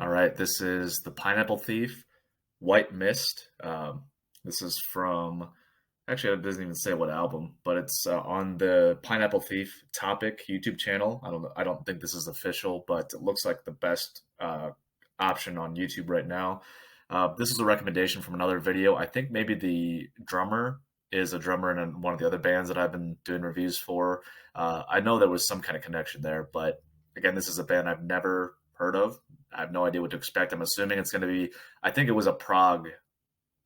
All right, this is The Pineapple Thief, White Mist. This is from, actually, it doesn't even say what album, but it's on the Pineapple Thief Topic YouTube channel. I don't think this is official, but it looks like the best option on YouTube right now. This is a recommendation from another video. I think maybe the drummer is a drummer in one of the other bands that I've been doing reviews for. I know there was some kind of connection there, but again, this is a band I've never heard of. I have no idea what to expect. I'm assuming it's going to be, I think it was a prog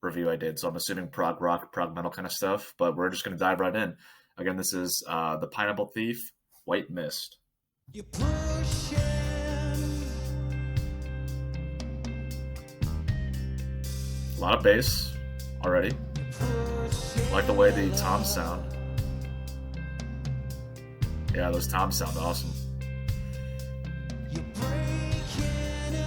review I did, so I'm assuming prog rock, prog metal kind of stuff, but we're just going to dive right in. Again, this is The Pineapple Thief, White Mist. You're pushing. A lot of bass already. I like the way the toms sound. Yeah, those toms sound awesome. You're breaking up.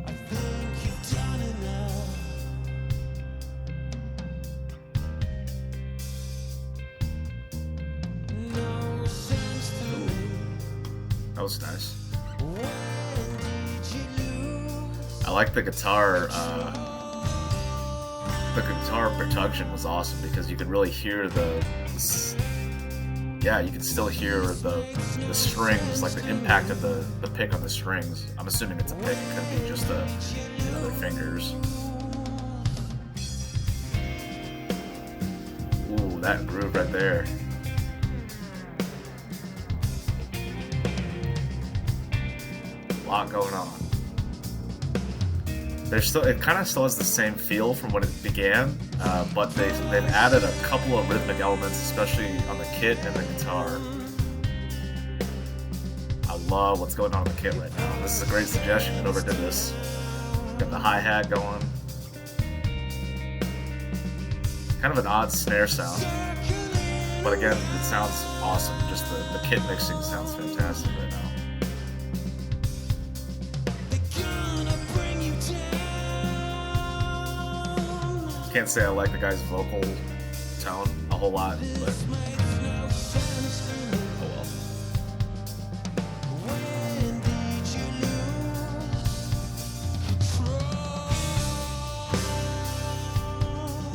I think you've done enough. No sense to me. That was nice. When did you lose? I like the guitar. The guitar production was awesome because you could really hear yeah, you can still hear the strings, like the impact of the pick on the strings. I'm assuming it's a pick. It could be just their fingers. Ooh, that groove right there. A lot going on. It kind of still has the same feel from when it began, but they've added a couple of rhythmic elements, especially on the kit and the guitar. I love what's going on in the kit right now. This is a great suggestion. It overdid this. Got the hi-hat going. Kind of an odd snare sound, but again, it sounds awesome. Just the kit mixing sounds fantastic right now. Can't say I like the guy's vocal tone a whole lot, but oh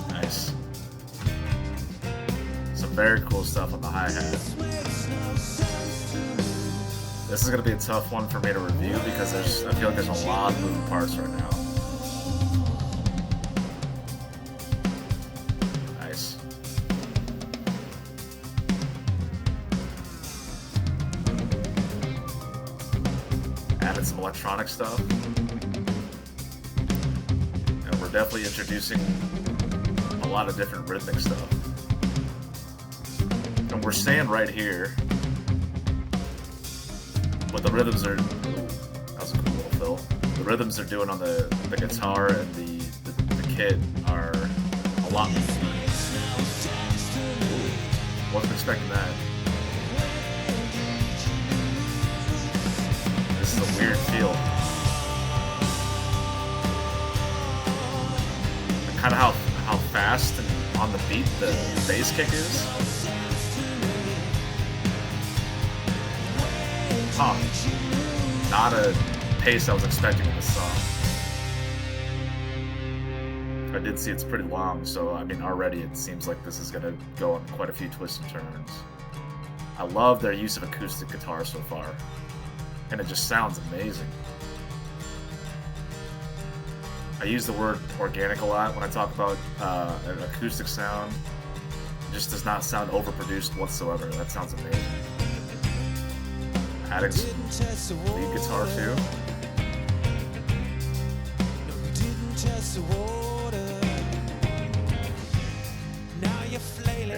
well. Nice. Some very cool stuff on the hi-hat. This is going to be a tough one for me to review because I feel like there's a lot of moving parts right now. Added some electronic stuff, and we're definitely introducing a lot of different rhythmic stuff, and we're staying right here, but the rhythms are, that was a cool little fill. The rhythms they're doing on the guitar and the kit are a lot more. Wasn't expecting that. This is a weird feel. And kind of how fast and on the beat the bass kick is. Huh. Not a pace I was expecting in this song. I did see it's pretty long, so I mean already it seems like this is going to go on quite a few twists and turns. I love their use of acoustic guitar so far. And it just sounds amazing. I use the word organic a lot when I talk about an acoustic sound. It just does not sound overproduced whatsoever. That sounds amazing. Adding some lead guitar too.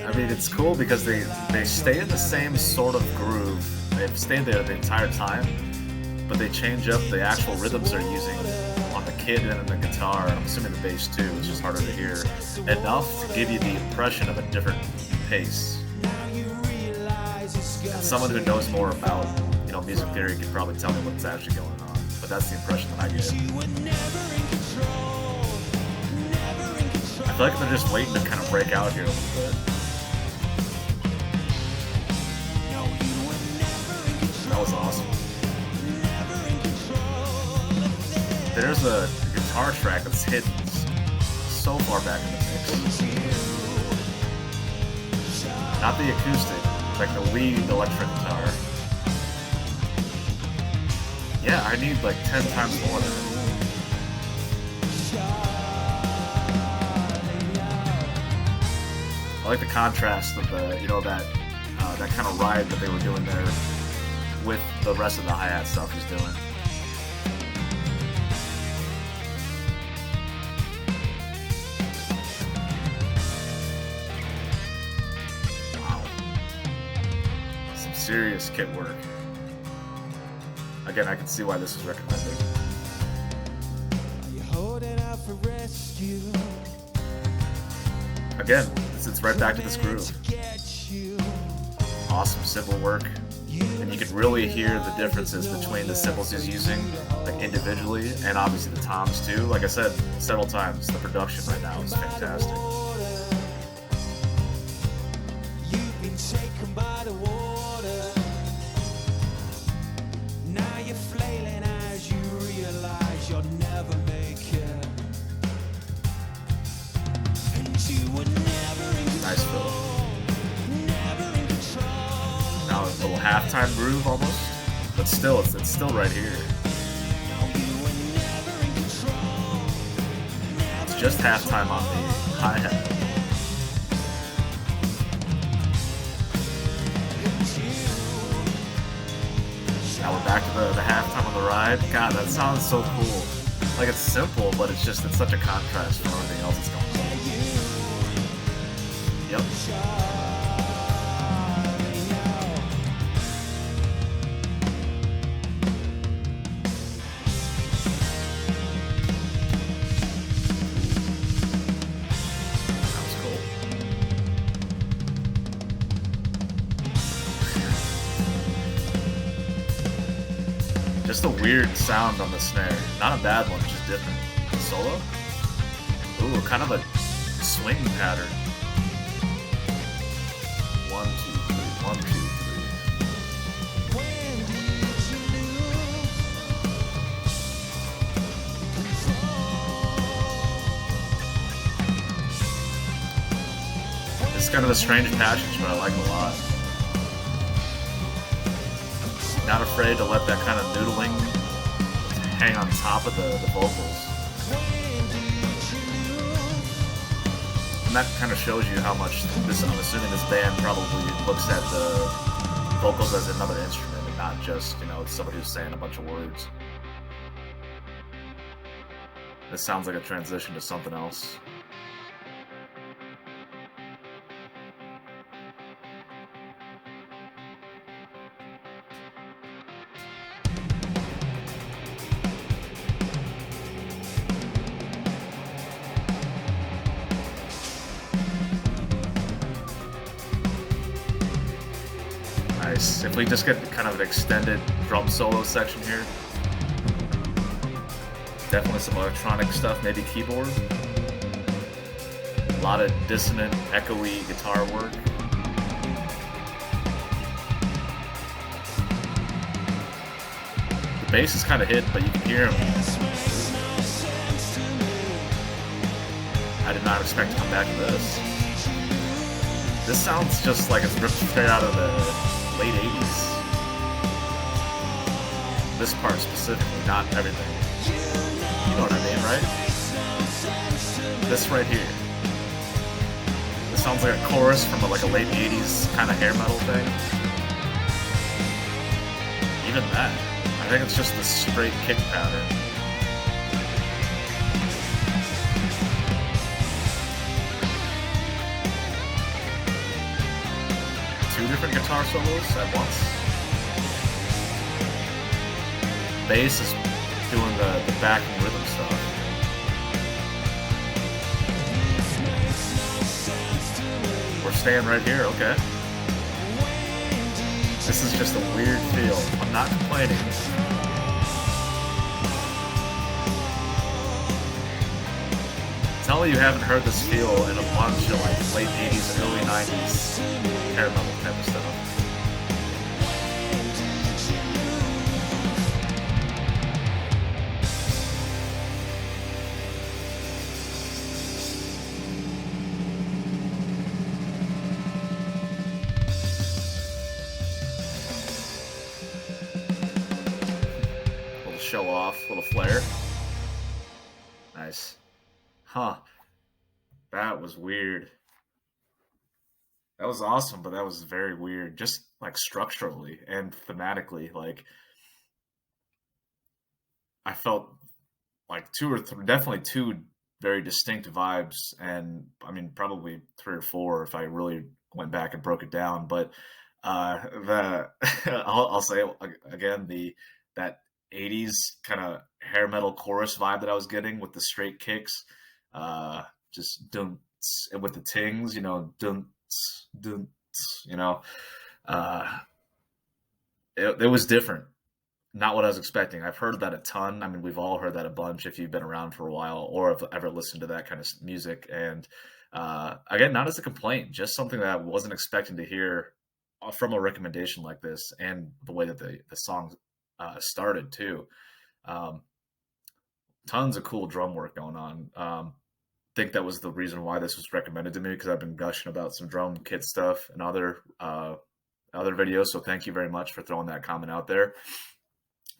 I mean, it's cool because they stay in the same sort of groove. They've stayed there the entire time, but they change up the actual rhythms they're using on the kit and in the guitar. I'm assuming the bass too, it's just harder to hear. Enough to give you the impression of a different pace. And someone who knows more about, music theory could probably tell me what's actually going on, but that's the impression that I get. I feel like they're just waiting to kind of break out here a little bit. a guitar track that's hidden so far back in the mix. Not the acoustic, like the lead electric guitar. Yeah, I need like 10 times more than it. I like the contrast of the, you know, that kind of ride that they were doing there with the rest of the hi-hat stuff he's doing. Wow. Some serious kit work. Again, I can see why this is recommended. Again, it's right back to this groove. Awesome cymbal work. And you can really hear the differences between the cymbals he's using, like individually, and obviously the toms too. Like I said several times, the production right now is fantastic. You've been taken by the water. Now you're flailing as you realize you'll never make it. And you were never in Nice fill. never in control. Now a little halftime groove almost, but still, it's still right here. You were never in control. It's just halftime on the hi-hat. Now we're back to the halftime on the ride. God, that sounds so cool. Like, it's simple, but it's such a contrast from everything else that's going on. Yep. That was cool. Just a weird sound on the snare. Not a bad one, just different. Solo? Ooh, kind of a swing pattern. 1, 2, 3, 1, 2, 3. When did you lose It's kind of a strange passage, but I like it a lot. Not afraid to let that kind of noodling hang on top of the vocals. And that kind of shows you how much this, I'm assuming this band probably looks at the vocals as another instrument and not just, you know, somebody who's saying a bunch of words. This sounds like a transition to something else. Nice. If we just get kind of an extended drum solo section here. Definitely some electronic stuff, maybe keyboard. A lot of dissonant, echoey guitar work. The bass is kind of hidden, but you can hear him. I did not expect to come back to this. This sounds just like it's ripped straight out of the late 80s. This part specifically, not everything. You know what I mean, right? This right here. This sounds like a chorus from like a late 80s kind of hair metal thing. Even that. I think it's just the straight kick pattern. Two different guitar solos at once. Bass is doing the backing rhythm stuff. We're staying right here, okay. This is just a weird feel. I'm not complaining. Tell me you haven't heard this feel in a bunch of like late 80s, early 90s hair metal type of stuff. show off, little flair. Nice. Huh. That was weird. That was awesome, but that was very weird, just like structurally and thematically. Like I felt like definitely two very distinct vibes, and I mean probably three or four if I really went back and broke it down. But the I'll say it again, the that 80s kind of hair metal chorus vibe that I was getting with the straight kicks, just dun and with the tings, dun dun, you know, uh, it was different. Not what I was expecting. I've heard that a ton. I mean, we've all heard that a bunch if you've been around for a while or have ever listened to that kind of music. And again, not as a complaint, just something that I wasn't expecting to hear from a recommendation like this, and the way that the song started too. Um, Tons of cool drum work going on. Think that was the reason why this was recommended to me, because I've been gushing about some drum kit stuff and other videos. So thank you very much for throwing that comment out there.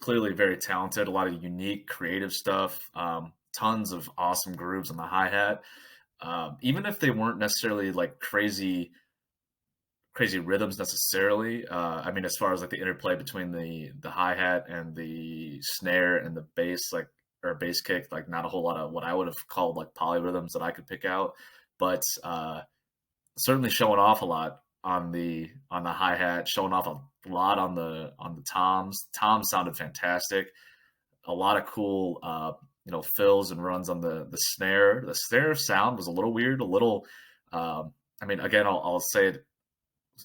Clearly very talented, a lot of unique, creative stuff, tons of awesome grooves on the hi hat. Even if they weren't necessarily like crazy rhythms necessarily. I mean, as far as like the interplay between the hi hat and the snare and the bass, like or bass kick, like not a whole lot of what I would have called like polyrhythms that I could pick out, but certainly showing off a lot on the hi hat, showing off a lot on the toms. Toms sounded fantastic. A lot of cool fills and runs on the snare. The snare sound was a little weird, a little. I mean, again, I'll say it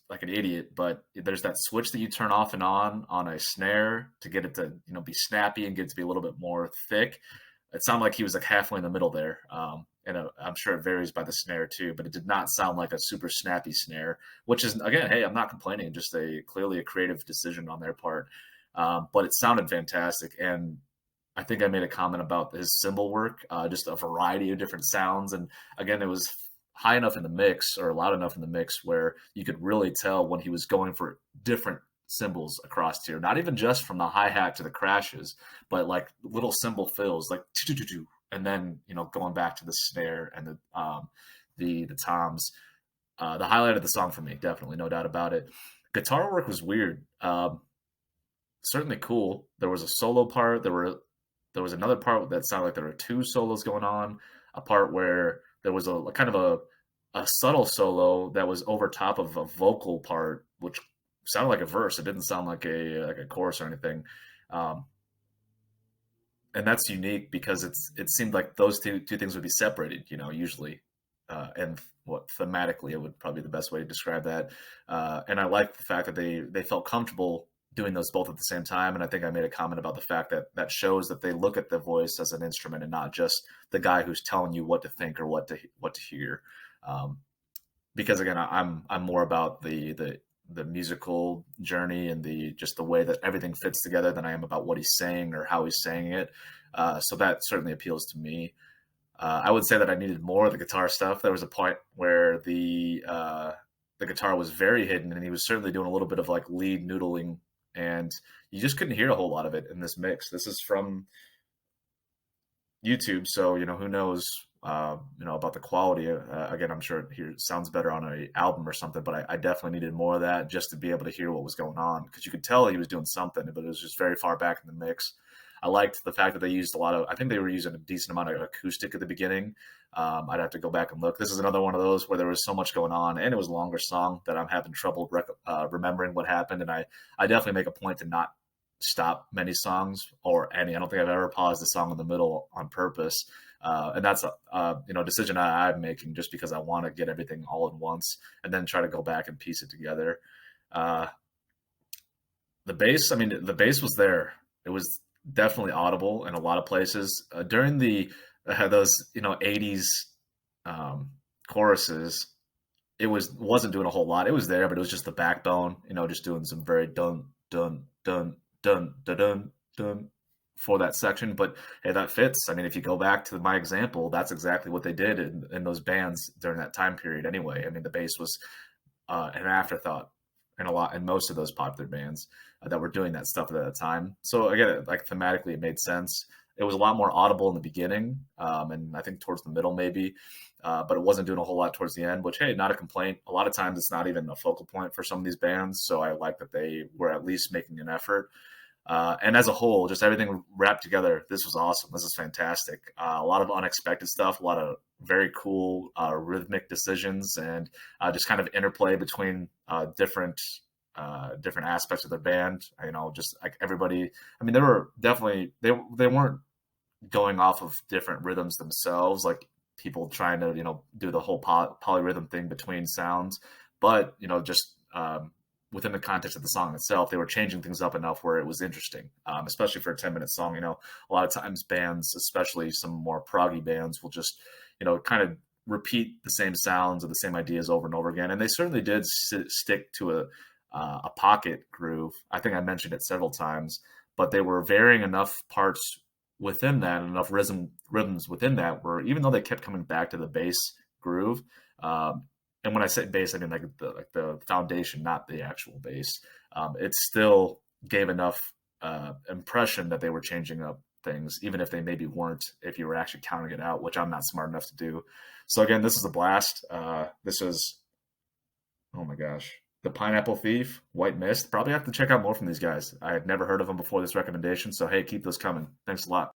like an idiot, but there's that switch that you turn off and on a snare to get it to be snappy and get it to be a little bit more thick. It sounded like he was like halfway in the middle there. And I'm sure it varies by the snare too, but it did not sound like a super snappy snare, which is, again, hey, I'm not complaining, just clearly a creative decision on their part. But it sounded fantastic. And I think I made a comment about his cymbal work, just a variety of different sounds. And again, it was high enough in the mix or loud enough in the mix where you could really tell when he was going for different cymbals across here, not even just from the hi-hat to the crashes, but like little cymbal fills, like and then going back to the snare and the toms. The highlight of the song for me, definitely, no doubt about it. Guitar work was weird. Certainly cool. There was a solo part. There was another part that sounded like there were two solos going on. A part where there was a kind of a subtle solo that was over top of a vocal part, which sounded like a verse. It didn't sound like a chorus or anything. Um, and that's unique because it seemed like those two things would be separated, usually. And what thematically, it would probably be the best way to describe that. And I like the fact that they felt comfortable doing those both at the same time. And I think I made a comment about the fact that that shows that they look at the voice as an instrument and not just the guy who's telling you what to think or what to hear. Because again, I'm more about the musical journey and the way that everything fits together than I am about what he's saying or how he's saying it. So that certainly appeals to me. I would say that I needed more of the guitar stuff. There was a point where the guitar was very hidden, and he was certainly doing a little bit of like lead noodling, and you just couldn't hear a whole lot of it in this mix. This is from YouTube, so who knows about the quality. Again, I'm sure it sounds better on an album or something, but I definitely needed more of that just to be able to hear what was going on, because you could tell he was doing something, but it was just very far back in the mix. I liked the fact that they used I think they were using a decent amount of acoustic at the beginning. I'd have to go back and look. This is another one of those where there was so much going on, and it was a longer song that I'm having trouble remembering what happened. And I definitely make a point to not stop many songs or any. I don't think I've ever paused a song in the middle on purpose. And that's a decision I'm making just because I want to get everything all at once and then try to go back and piece it together. Uh, the bass, I mean, the bass was there. It was definitely audible in a lot of places during those 80s choruses. It wasn't doing a whole lot. It was there, but it was just the backbone, just doing some very dun dun dun dun dun dun dun for that section. But hey, that fits. I mean, if you go back to my example, that's exactly what they did in those bands during that time period anyway. I mean, the bass was an afterthought in most of those popular bands that were doing that stuff at that time. So again, like thematically, it made sense. It was a lot more audible in the beginning, and I think towards the middle maybe, but it wasn't doing a whole lot towards the end. Which, hey, not a complaint. A lot of times it's not even a focal point for some of these bands, so I like that they were at least making an effort. And as a whole, just everything wrapped together, this was awesome. This is fantastic. A lot of unexpected stuff, a lot of very cool rhythmic decisions, and just kind of interplay between different aspects of their band. You know, just like everybody. I mean, they were definitely they weren't going off of different rhythms themselves, like people trying to do the whole polyrhythm thing between sounds, but just within the context of the song itself, they were changing things up enough where it was interesting, especially for a 10-minute song. A lot of times bands, especially some more proggy bands, will just kind of repeat the same sounds or the same ideas over and over again, and they certainly did stick to a pocket groove. I think I mentioned it several times, but they were varying enough parts within that, and enough rhythms within that, where even though they kept coming back to the bass groove, and when I say bass, I mean like the foundation, not the actual bass. It still gave enough impression that they were changing up things, even if they maybe weren't, if you were actually counting it out, which I'm not smart enough to do. So again, this is a blast. This is, oh my gosh, the Pineapple Thief, White Mist. Probably have to check out more from these guys. I had never heard of them before this recommendation. So hey, keep those coming. Thanks a lot.